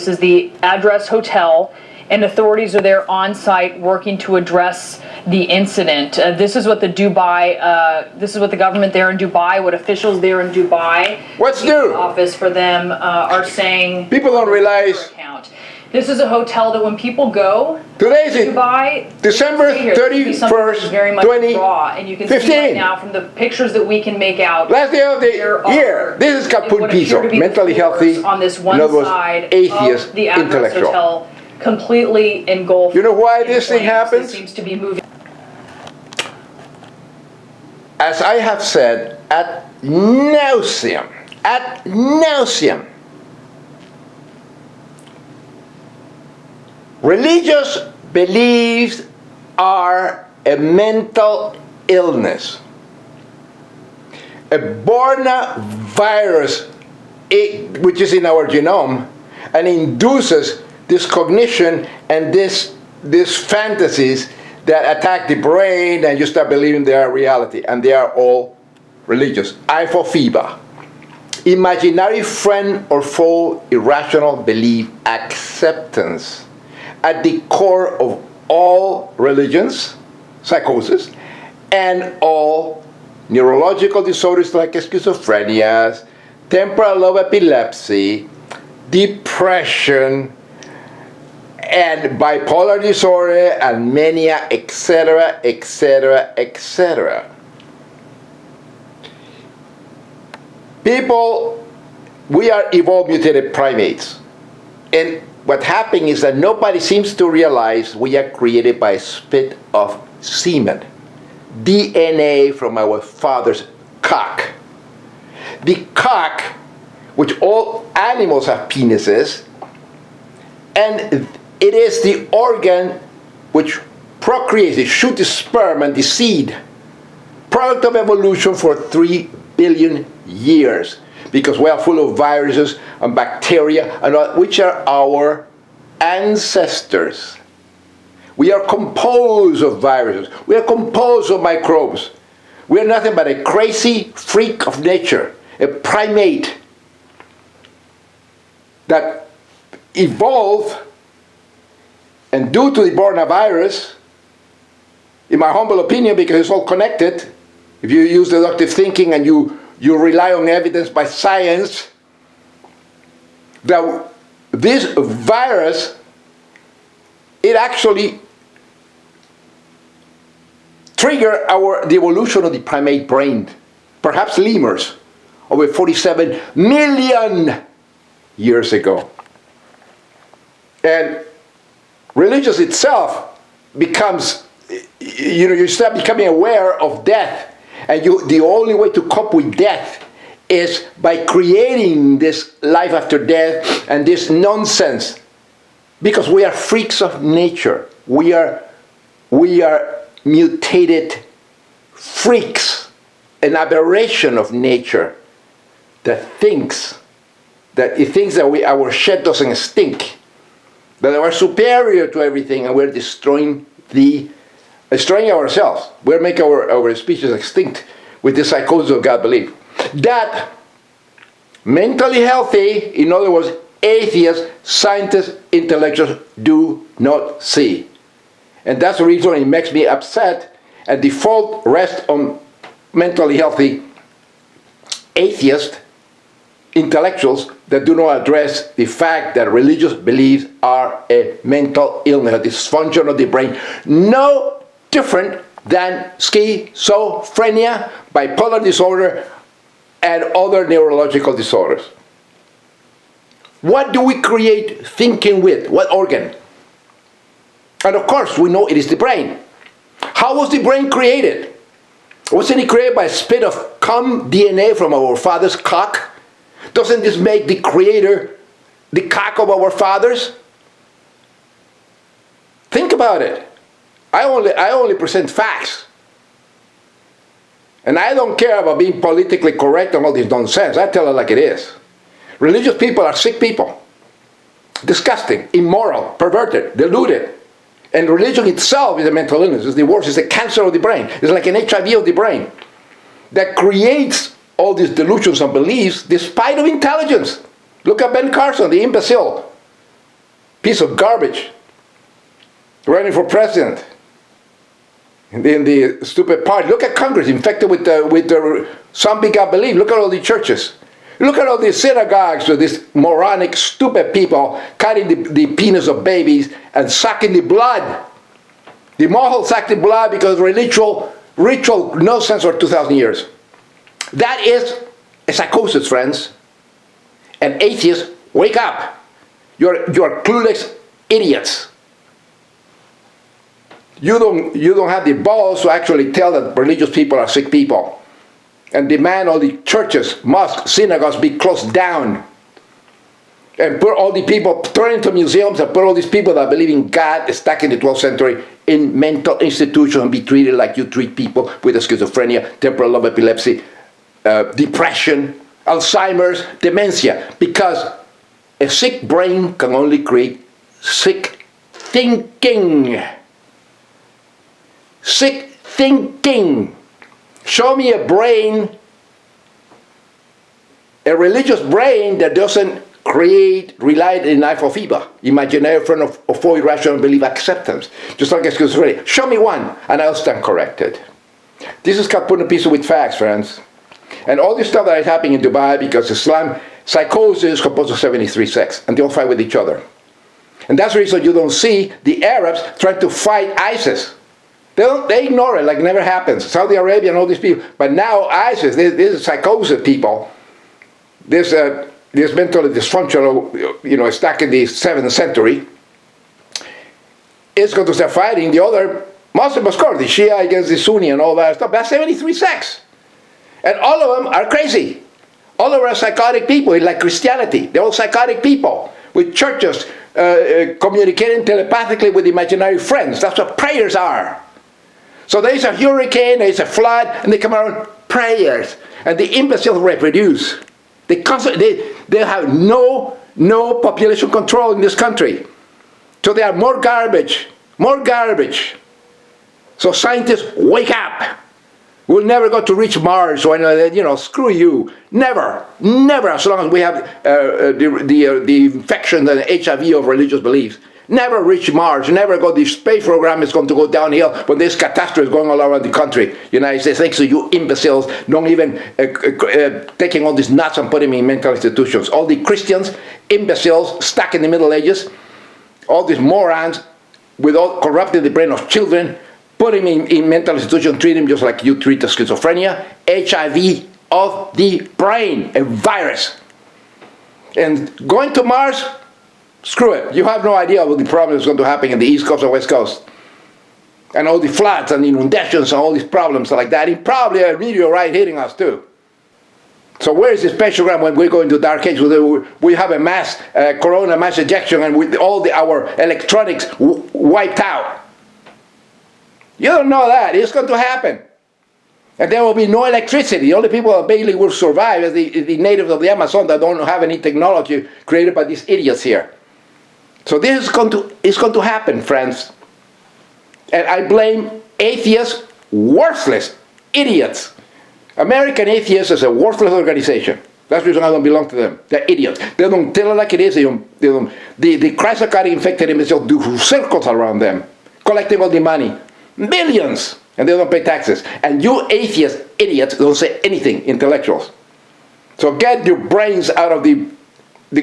This is the address hotel, and authorities are there on site working to address the incident. This is what the government there in Dubai, what officials there in Dubai, what's new? Office for them are saying. People don't realize. This is a hotel that when people go today's to Dubai, December 31st, very much raw, and you can see right now from the pictures that we can make out. Last day of the year. This is Kapun Piso, mentally healthy, on this one side atheist, of the intellectual. hotel, completely engulfed. You know why this thing happens? It seems to be moving. As I have said ad nauseam, religious beliefs are a mental illness. A virus, which is in our genome, and induces this cognition and these fantasies that attack the brain, and you start believing they are reality, and they are all religious. I for FIBA. Imaginary friend or foe, irrational belief, acceptance. At the core of all religions, psychosis, and all neurological disorders like schizophrenia, temporal lobe epilepsy, depression, and bipolar disorder, and mania, etc., etc., etc. People, we are evolved mutated primates. And what happened is that nobody seems to realize we are created by a spit of semen. DNA from our father's cock. The cock, which all animals have penises, and it is the organ which procreates, it shoots the sperm and the seed. Product of evolution for 3 billion years. Because we are full of viruses and bacteria, and which are our ancestors. We are composed of viruses. We are composed of microbes. We are nothing but a crazy freak of nature, a primate that evolved, and due to the coronavirus, in my humble opinion, because it's all connected, if you use deductive thinking and you rely on evidence by science, that this virus, it actually triggered the evolution of the primate brain, perhaps lemurs, over 47 million years ago. And religious itself becomes, you start becoming aware of death. And the only way to cope with death is by creating this life after death and this nonsense. Because we are freaks of nature. We are mutated freaks, an aberration of nature that thinks that our shit doesn't stink, that we're superior to everything, and we're destroying ourselves. We're making our species extinct with the psychosis of God belief. That mentally healthy, in other words, atheists, scientists, intellectuals do not see. And that's the reason it makes me upset, and the fault rests on mentally healthy atheists, intellectuals that do not address the fact that religious beliefs are a mental illness, a dysfunction of the brain. No different than schizophrenia, bipolar disorder, and other neurological disorders. What do we create thinking with? What organ? And of course, we know it is the brain. How was the brain created? Wasn't it created by a spit of cum DNA from our father's cock? Doesn't this make the creator the cock of our fathers? Think about it. I only present facts. And I don't care about being politically correct and all this nonsense. I tell it like it is. Religious people are sick people. Disgusting, immoral, perverted, deluded. And religion itself is a mental illness. It's the worst. It's a cancer of the brain. It's like an HIV of the brain that creates all these delusions and beliefs despite of intelligence. Look at Ben Carson, the imbecile. piece of garbage running for president in the stupid party. Look at Congress infected with the zombie God belief. Look at all the churches. Look at all these synagogues with these moronic, stupid people cutting the penis of babies and sucking the blood. The Mohel sucked the blood because ritual nonsense for 2,000 years. That is a psychosis, friends. And atheists, wake up. You're clueless idiots. You don't have the balls to actually tell that religious people are sick people and demand all the churches, mosques, synagogues be closed down and put all the people, turn into museums and put all these people that believe in God stuck in the 12th century in mental institutions and be treated like you treat people with schizophrenia, temporal lobe epilepsy, depression, Alzheimer's, dementia, because a sick brain can only create sick thinking. Sick thinking. Show me a brain, a religious brain that doesn't rely in life of Eva, imaginary friend of all irrational belief acceptance, just like schizophrenia. Show me one, and I'll stand corrected. This is called putting a piece with facts, friends. And all this stuff that is happening in Dubai because Islam, psychosis is composed of 73 sects, and they all fight with each other. And that's the reason you don't see the Arabs trying to fight ISIS. They ignore it like it never happens. Saudi Arabia and all these people. But now ISIS, this psychosis people, this mentally dysfunctional, stuck in the 7th century, is going to start fighting the other Muslims, of course, the Shia against the Sunni and all that stuff. That's 73 sects. And all of them are crazy. All of them are psychotic people, like Christianity. They're all psychotic people with churches communicating telepathically with imaginary friends. That's what prayers are. So there's a hurricane, there's a flood, and they come around prayers. And the imbeciles reproduce. They have no population control in this country. So they are more garbage. So scientists, wake up. We'll never go to reach Mars, or screw you. Never, as long as we have the infection and HIV of religious beliefs. Never reach Mars, never go. The space program is going to go downhill when this catastrophe is going all around the country. United States, thanks to you imbeciles, don't even taking all these nuts and putting them in mental institutions. All the Christians, imbeciles, stuck in the Middle Ages, all these morons, with all corrupting the brain of children, put him in mental institutions, treat him just like you treat the schizophrenia, HIV of the brain, a virus. And going to Mars, screw it. You have no idea what the problem is going to happen in the East Coast or West Coast. And all the floods and inundations and all these problems like that. And probably a meteorite hitting us too. So where is the spectrogram when we go into dark age? We have a mass, corona mass ejection, and with all our electronics wiped out. You don't know that. It's going to happen. And there will be no electricity. The only people that barely will survive is the natives of the Amazon that don't have any technology created by these idiots here. So this is going to happen, friends. And I blame atheists, worthless idiots. American Atheists is a worthless organization. That's the reason I don't belong to them. They're idiots. They don't tell it like it is. The Christ-carrying infected imbeciles do circles around them, collecting all the money. Millions! And they don't pay taxes. And you atheist idiots don't say anything, intellectuals. So get your brains out of the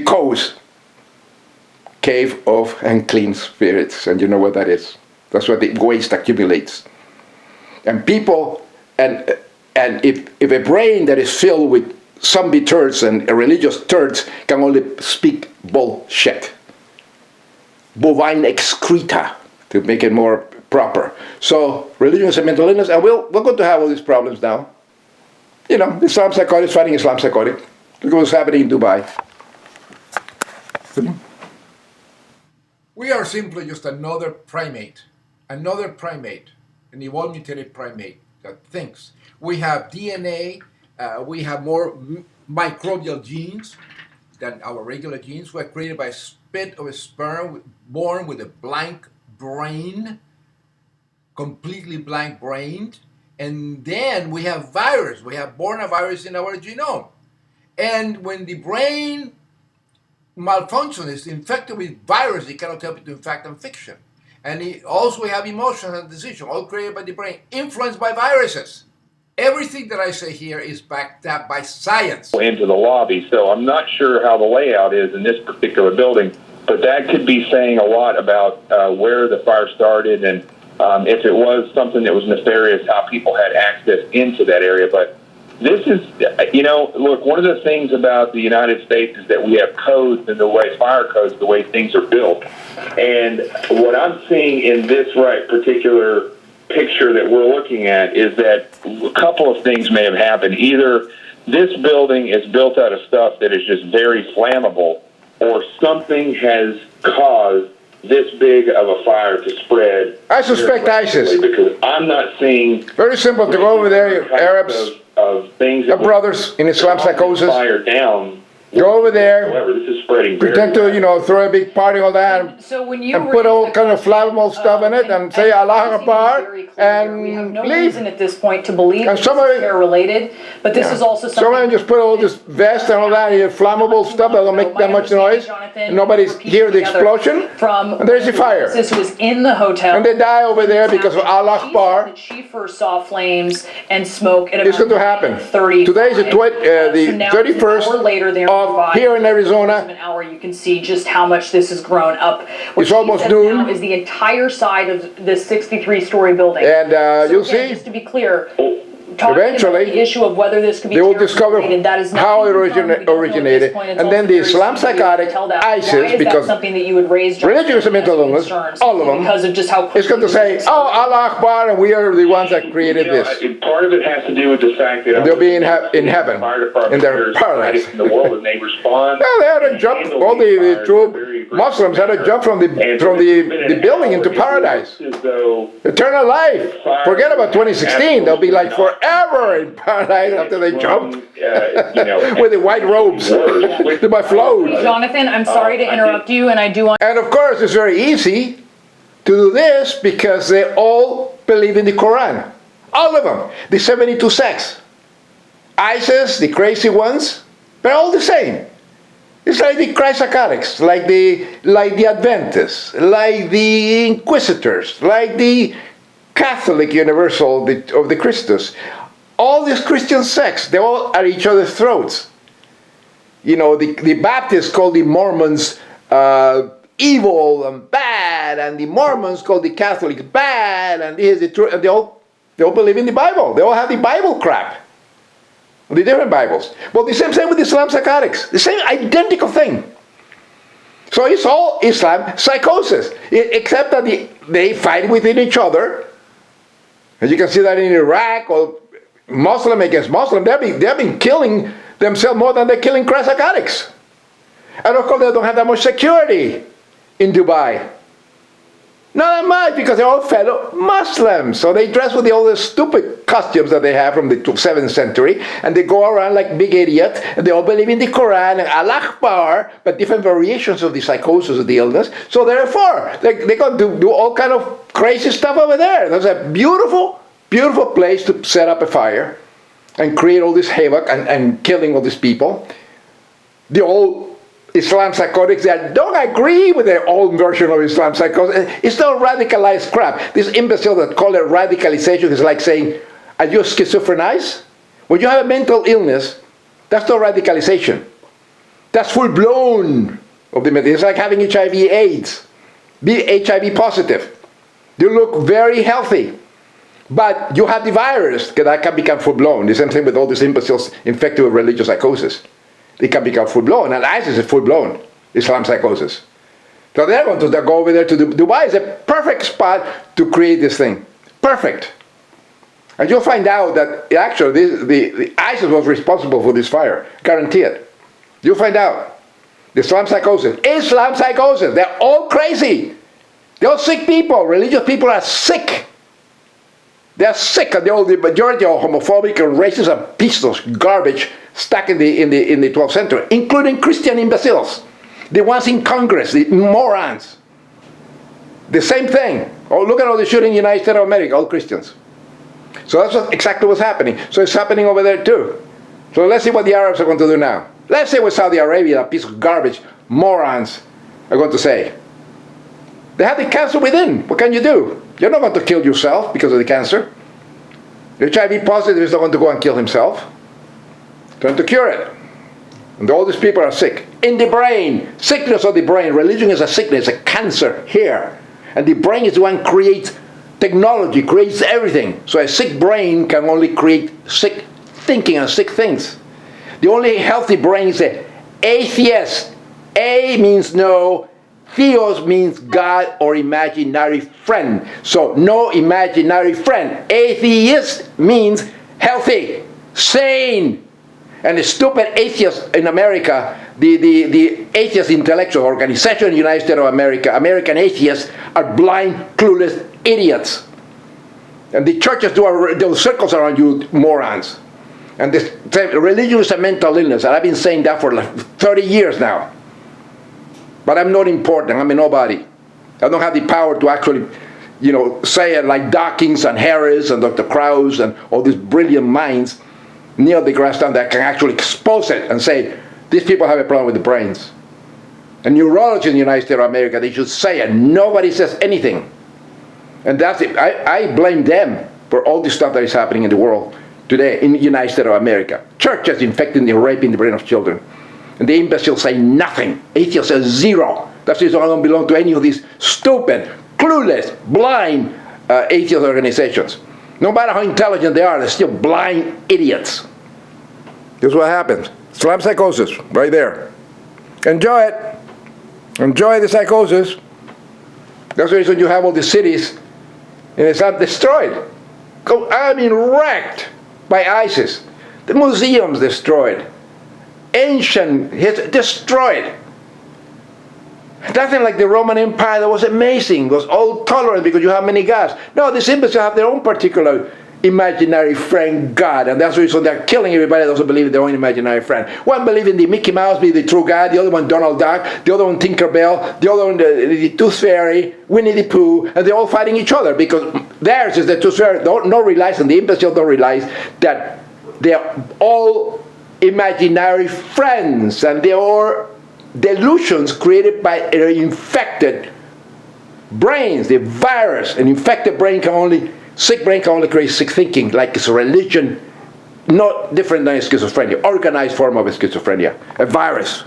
coast. Cave of unclean spirits. And you know what that is. That's where the waste accumulates. And people, and if a brain that is filled with zombie turds and religious turds can only speak bullshit. Bovine excreta, to make it more proper. So religion is a mental illness, and we're going to have all these problems now. Islam psychotic is fighting Islam psychotic. Look at what's happening in Dubai. We are simply just another primate, an evolved mutated primate that thinks. We have DNA, we have more microbial genes than our regular genes. We're created by a spit of a sperm, born with a blank brain, completely blank brain. And then we have virus. We have born a virus in our genome. And when the brain malfunction, is infected with virus. It cannot help it to infect and fiction. And also we have emotions and decision, all created by the brain, influenced by viruses. Everything that I say here is backed up by science. Into the lobby, so I'm not sure how the layout is in this particular building, but that could be saying a lot about where the fire started and if it was something that was nefarious, how people had access into that area. But this is, look, one of the things about the United States is that we have codes and the way fire codes, the way things are built. And what I'm seeing in this particular picture that we're looking at is that a couple of things may have happened. Either this building is built out of stuff that is just very flammable, or something has caused this big of a fire to spread. I suspect ISIS. Because I'm not seeing... Very simple to go over there, Arabs, of things the brothers in Islam Psychosis. Fire down. Go over there. However, this is spreading. Pretend to, throw a big party, all that, So when you and put all kind of flammable stuff in it, and say Allah Akbar, we have and no leave. reason at this point to believe And that somebody- this is related, but this is also something. Someone just put all this vest and all that, flammable stuff that don't make that much noise, and nobody's hear the explosion, From and there's the fire. This was in the hotel. And they die over there because of Allah She said Akbar. that she first saw flames and smoke at It's about going to happen. 30. Today is the 31st of here in Arizona. An hour, you can see just how much this has grown up. What It's she almost says noon. now is the entire side of this 63-story building. And So you'll again, see, just to be clear, talking eventually, about the issue of whether this could be they will terrorist discover related, that is how it nothing confirmed. We don't know at this originated. point. It's And also then the very Islam soon to be able to psychotic tell that. ISIS, Why is that because something that you would raise, John, religious and mental as illness, concerns? all of them, Because of just how it's going to say, oh, Allah Akbar, and we are the ones that created this. Part of it has to do with the fact that They'll be in heaven, in their paradise. in the world, and they respond. Well, they had to jump, all the true Muslims had to jump from the building into paradise. Eternal life. Forget about 2016. They'll be like forever in paradise after they jumped. With the white robes. To my float. Jonathan, I'm sorry to interrupt you, and I do want. And of course, it's very easy to do this because they all believe in the Quran. All of them. The 72 sects. ISIS, the crazy ones, they're all the same. It's like the Christ psychotics, like the Adventists, like the Inquisitors, like the Catholic Universal of the Christus. All these Christian sects, they all at each other's throats. The Baptists call the Mormons evil and bad, and the Mormons call the Catholics bad, and here's the truth. And they all believe in the Bible. They all have the Bible crap. The different Bibles. Well, the same thing with Islam psychotics. The same identical thing. So it's all Islam psychosis, except that they fight within each other. As you can see that in Iraq, or Muslim against Muslim, they've been killing themselves more than they're killing Christ psychotics. And of course, they don't have that much security in Dubai. Not that much, because they're all fellow Muslims. So they dress with all the stupid costumes that they have from the 7th century, and they go around like big idiots, and they all believe in the Quran and Allah Akbar, but different variations of the psychosis of the illness. So therefore, they're going to do all kind of crazy stuff over there. There's a beautiful, beautiful place to set up a fire and create all this havoc and killing all these people. The old Islam psychotics that don't agree with their own version of Islam psychosis. It's not radicalized crap. This imbecile that call it radicalization is like saying, are you schizophrenized? When you have a mental illness, that's not radicalization. That's full-blown of the mental. It's like having HIV/AIDS. Be HIV positive. You look very healthy, but you have the virus that can become full-blown. The same thing with all these imbeciles infected with religious psychosis. They can become full-blown, and ISIS is full-blown Islam psychosis. So they're going to go over there to Dubai. Is a perfect spot to create this thing. Perfect. And you'll find out that actually the ISIS was responsible for this fire. Guarantee it. You'll find out. The Islam psychosis. Islam psychosis. They're all crazy. They're all sick people. Religious people are sick. They're sick, and the majority are homophobic and racist and pieces of garbage stuck in the 12th century, including Christian imbeciles, the ones in Congress, the morons. The same thing. Oh, look at all the shooting in the United States of America, all Christians. So that's exactly what's happening. So it's happening over there too. So let's see what the Arabs are going to do now. Let's say with Saudi Arabia, a piece of garbage, morons are going to say. They have the cancer within. What can you do? You're not going to kill yourself because of the cancer. The HIV positive is not going to go and kill himself. Trying to cure it. And all these people are sick. In the brain, sickness of the brain. Religion is a sickness, a cancer here. And the brain is the one who creates technology, creates everything. So a sick brain can only create sick thinking and sick things. The only healthy brain is an atheist. A means no, theos means God or imaginary friend. So no imaginary friend. Atheist means healthy, sane. And the stupid atheists in America, the atheist intellectual organization in the United States of America, American atheists, are blind, clueless idiots. And the churches do those circles around you, morons. And this religion is a mental illness, and I've been saying that for like 30 years now. But I'm not important. I'm a nobody. I don't have the power to actually, say it like Dawkins and Harris and Dr. Krauss and all these brilliant minds, Neil deGrasse Tyson, that can actually expose it and say, these people have a problem with the brains. And neurologists in the United States of America, they should say it. Nobody says anything. And that's it. I blame them for all this stuff that is happening in the world today in the United States of America. Churches infecting and raping the brain of children. And the imbeciles say nothing. Atheists say zero. That's why I don't belong to any of these stupid, clueless, blind atheist organizations. No matter how intelligent they are, they're still blind idiots. Here's what happens. Slam psychosis, right there. Enjoy it. Enjoy the psychosis. That's the reason you have all these cities, and it's not destroyed. Wrecked by ISIS. The museums destroyed. Ancient history destroyed. Nothing like the Roman Empire that was amazing, was all tolerant because you have many gods. No, these imbeciles have their own particular imaginary friend God, and that's the reason they're killing everybody that doesn't believe in their own imaginary friend. One believes in the Mickey Mouse being the true God, the other one Donald Duck, the other one Tinkerbell, the other one the Tooth Fairy, Winnie the Pooh, and they're all fighting each other because theirs is the Tooth Fairy. Don't realize, and the imbeciles don't realize that they're all imaginary friends, and they are delusions created by infected brains. The virus, an infected brain sick brain can only create sick thinking, like it's a religion, not different than schizophrenia, organized form of schizophrenia, a virus.